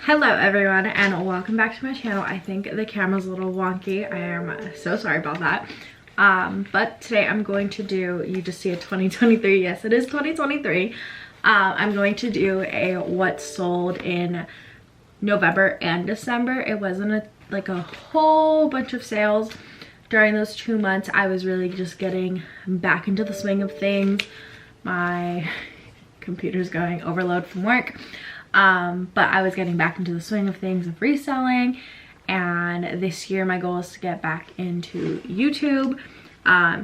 Hello everyone and welcome back to my channel. I think the camera's a little wonky. I am so sorry about that. But today I'm going to do, you just see a 2023, yes it is 2023. I'm going to do a what sold in November and December. It wasn't like a whole bunch of sales during those 2 months. I was really just getting back into the swing of things. My computer's going overload from work. But I was getting back into the swing of things of reselling, and this year my goal is to get back into YouTube.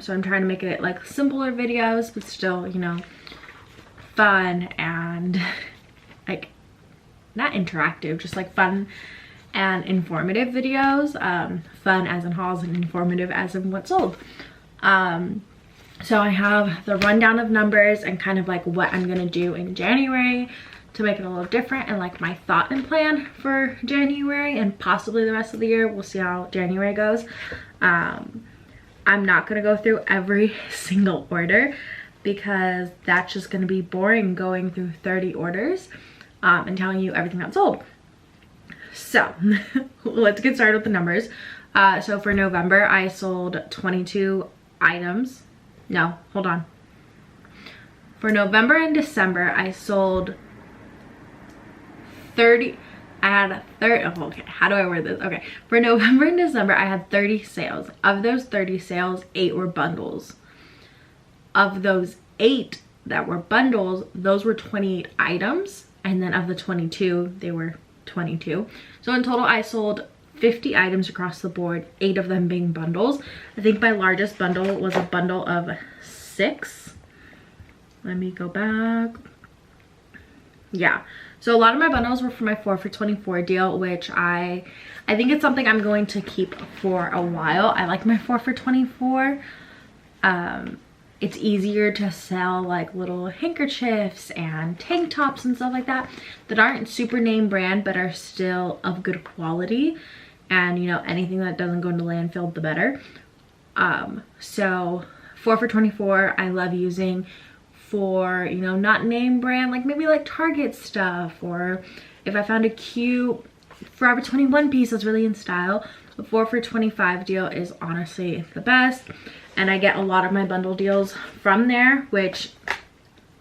So I'm trying to make it like simpler videos, but still, you know, fun and like not interactive, just like fun and informative videos. Fun as in hauls and informative as in what sold. So I have the rundown of numbers and kind of like what I'm gonna do in January to make it a little different, and like my thought and plan for January and possibly the rest of the year. We'll see how January goes. I'm not gonna go through every single order because that's just gonna be boring, going through 30 orders and telling you everything that's sold. So let's get started with the numbers. So for November I sold 22 items. No, hold on. For November and December I sold 30. I had 30. Oh, okay, how do I word this? Okay, for November and December I had 30 sales. Of those 30 sales, 8 were bundles. Of those 8 that were bundles, those were 28 items, and then of the 22 they were 22. So in total I sold 50 items across the board, 8 of them being bundles. I think my largest bundle was a bundle of 6. Let me go back. Yeah, so a lot of my bundles were for my 4 for 24 deal, which I think it's something I'm going to keep for a while. I like my 4 for 24. It's easier to sell like little handkerchiefs and tank tops and stuff like that that aren't super name brand but are still of good quality, and you know, anything that doesn't go into landfill the better. So 4 for 24 I love using for, you know, not name brand, like maybe like Target stuff, or if I found a cute Forever 21 piece that's really in style. The 4 for 25 deal is honestly the best, and I get a lot of my bundle deals from there, which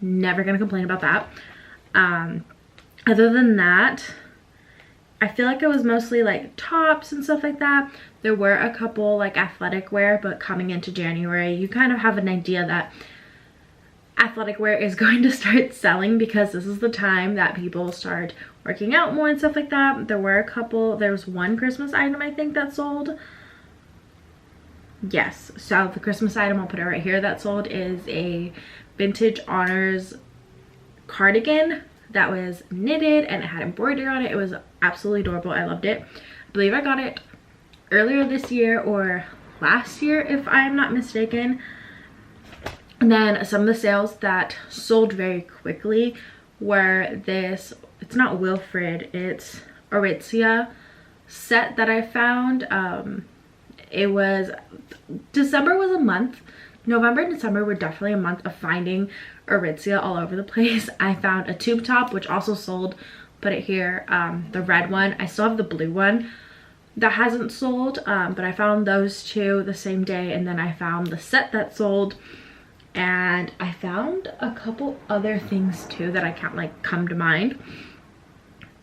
never gonna complain about that. Other than that, I feel like it was mostly like tops and stuff like that. There were a couple like athletic wear, but coming into January you kind of have an idea that athletic wear is going to start selling because this is the time that people start working out more and stuff like that. There were a couple, there was one Christmas item I think that sold. Yes, so the Christmas item, I'll put it right here, that sold is a vintage honors cardigan that was knitted and it had embroidery on it. It was absolutely adorable. I loved it. I believe I got it earlier this year or last year if I am not mistaken. And then some of the sales that sold very quickly were this, it's not Wilfred, it's Aritzia set that I found. It was, December was a month. November and December were definitely a month of finding Aritzia all over the place. I found a tube top, which also sold, put it here, the red one. I still have the blue one that hasn't sold, but I found those two the same day, and then I found the set that sold. And I found a couple other things too that I can't like come to mind,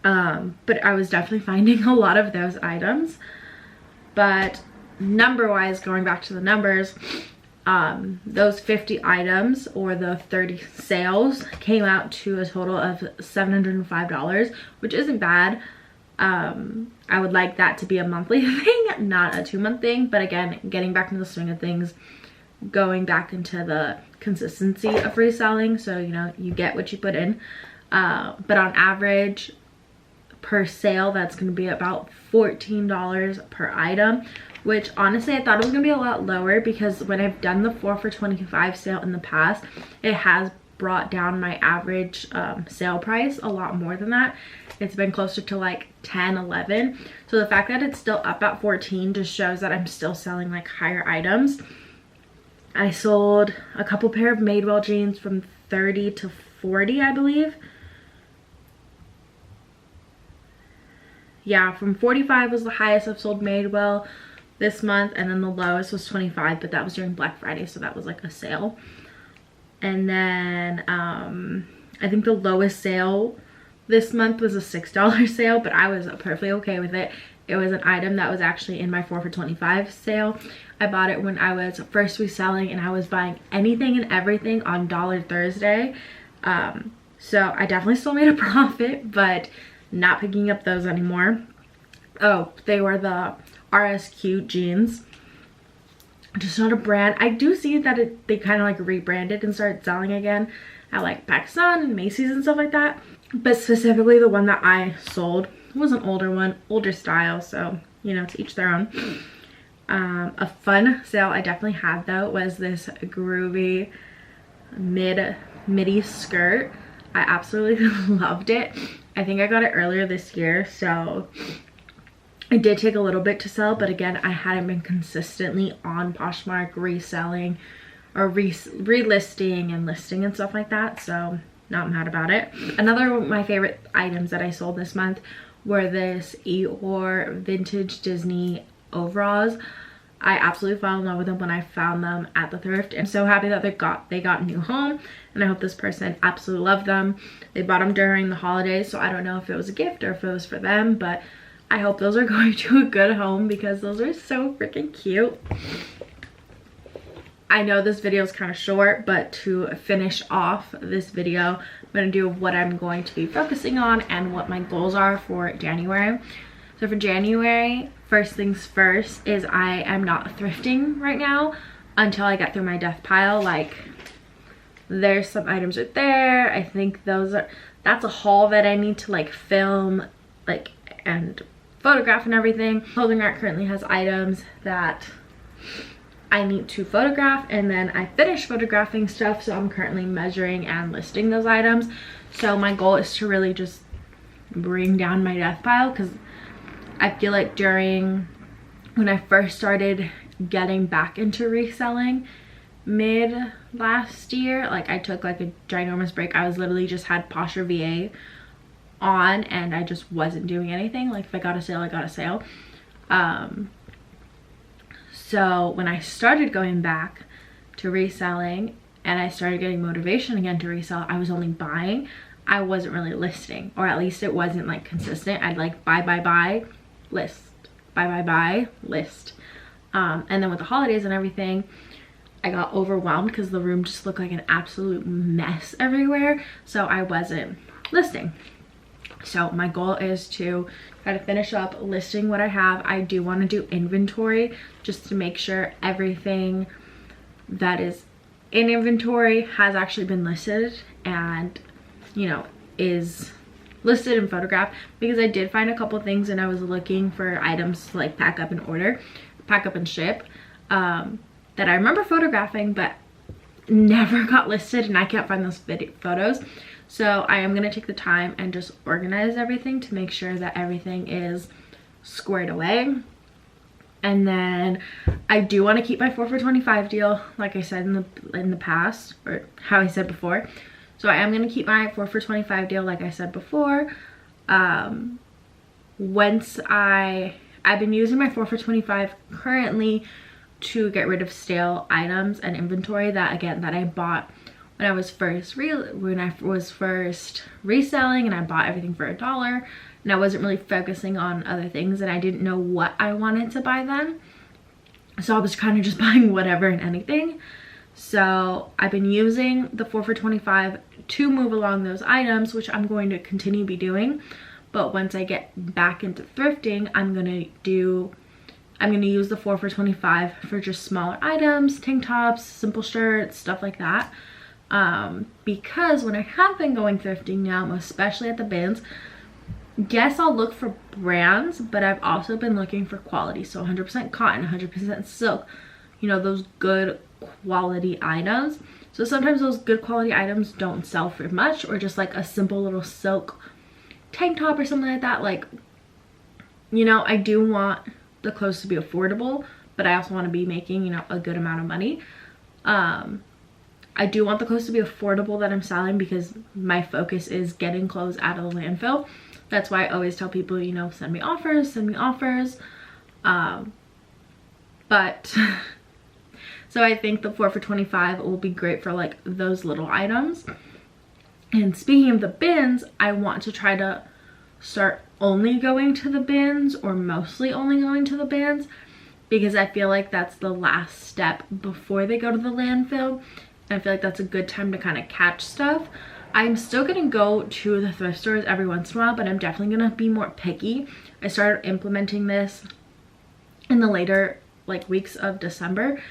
but I was definitely finding a lot of those items. But number wise, going back to the numbers, those 50 items or the 30 sales came out to a total of $705, which isn't bad. I would like that to be a monthly thing, not a 2-month thing, but again, getting back into the swing of things, going back into the consistency of reselling, so you know, you get what you put in. But on average per sale, that's going to be about $14 per item, which honestly I thought it was going to be a lot lower because when I've done the 4 for 25 sale in the past, it has brought down my average sale price a lot more than that. It's been closer to like 10, 11. So the fact that it's still up at 14 just shows that I'm still selling like higher items. I sold a couple pair of Madewell jeans from 30 to 40, I believe. yeah, from 45 was the highest I've sold Madewell this month, and then the lowest was 25, but that was during Black Friday, so that was like a sale. And then I think the lowest sale this month was a $6 sale, but I was perfectly okay with it. It was an item that was actually in my 4 for $25 sale. I bought it when I was first reselling, and I was buying anything and everything on Dollar Thursday. So I definitely still made a profit, but not picking up those anymore. Oh, they were the RSQ jeans. Just not a brand. I do see that they kind of like rebranded and started selling again at like PacSun and Macy's and stuff like that. But specifically the one that I sold was an older one, older style, so you know, to each their own. A fun sale I definitely had though was this groovy midi skirt. I absolutely loved it. I think I got it earlier this year, so it did take a little bit to sell, but again, I hadn't been consistently on Poshmark reselling or relisting and listing and stuff like that, so not mad about it. Another one of my favorite items that I sold this month were this Eeyore vintage Disney overalls. I absolutely fell in love with them when I found them at the thrift. I'm so happy that they got a new home, and I hope this person absolutely loved them. They bought them during the holidays, so I don't know if it was a gift or if it was for them, but I hope those are going to a good home because those are so freaking cute. I know this video is kind of short, but to finish off this video, I'm going to do what I'm going to be focusing on and what my goals are for January. So for January, first things first is I am not thrifting right now until I get through my death pile. Like, there's some items right there. I think that's a haul that I need to like film like and photograph and everything. Clothing Rack currently has items that I need to photograph, and then I finished photographing stuff, so I'm currently measuring and listing those items. So my goal is to really just bring down my death pile, because I feel like when I first started getting back into reselling mid last year, like I took like a ginormous break. I was literally just had Posher VA on and I just wasn't doing anything. Like if I got a sale, I got a sale. So when I started going back to reselling and I started getting motivation again to resell, I was only buying. I wasn't really listing, or at least it wasn't like consistent. I'd like buy, list, buy, list. And then with the holidays and everything, I got overwhelmed because the room just looked like an absolute mess everywhere. So I wasn't listing. So my goal is to try to finish up listing what I have. I do want to do inventory just to make sure everything that is in inventory has actually been listed and, you know, is listed and photographed, because I did find a couple things and I was looking for items to like pack up and ship that I remember photographing but never got listed, and I can't find those photos. So I am going to take the time and just organize everything to make sure that everything is squared away. And then I do want to keep my 4 for $25 deal, like I said in the past, or how I said before. So I am going to keep my 4 for $25 deal, like I said before. Once I've been using my 4 for $25 currently to get rid of stale items and inventory that I bought when I was first reselling, and I bought everything for $1, and I wasn't really focusing on other things, and I didn't know what I wanted to buy then. So I was kind of just buying whatever and anything. So I've been using the 4 for $25 to move along those items, which I'm going to continue be doing. But once I get back into thrifting, I'm gonna use the 4 for $25 for just smaller items, tank tops, simple shirts, stuff like that. Because when I have been going thrifting now, especially at the bins, yes, I'll look for brands, but I've also been looking for quality. So 100% cotton, 100% silk, you know, those good quality items. So sometimes those good quality items don't sell for much, or just like a simple little silk tank top or something like that. Like, you know, I do want the clothes to be affordable, but I also want to be making, you know, a good amount of money. I do want the clothes to be affordable that I'm selling, because my focus is getting clothes out of the landfill. That's why I always tell people, you know, send me offers, send me offers. But so I think the 4 for $25 will be great for like those little items. And speaking of the bins, I want to try to start only going to the bins, or mostly only going to the bins, because I feel like that's the last step before they go to the landfill. And I feel like that's a good time to kind of catch stuff. I'm still gonna go to the thrift stores every once in a while, but I'm definitely gonna be more picky. I started implementing this in the later like weeks of December,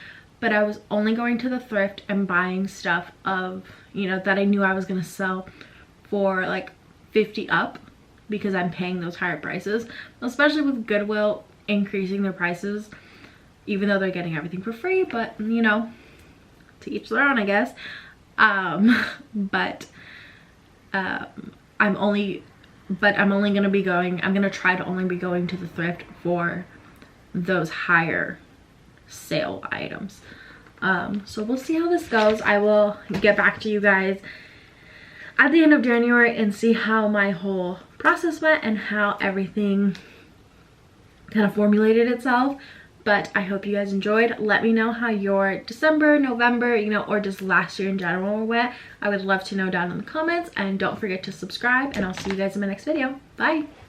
but I was only going to the thrift and buying stuff of, you know, that I knew I was gonna sell for like 50 up, because I'm paying those higher prices, especially with Goodwill increasing their prices, even though they're getting everything for free. But you know, to each their own, I guess. I'm only gonna be going, I'm gonna try to only be going to the thrift for those higher sale items. So we'll see how this goes. I will get back to you guys at the end of January and see how my whole process went and how everything kind of formulated itself. But I hope you guys enjoyed. Let me know how your December, November, you know, or just last year in general went. I would love to know down in the comments. And don't forget to subscribe, and I'll see you guys in my next video. Bye.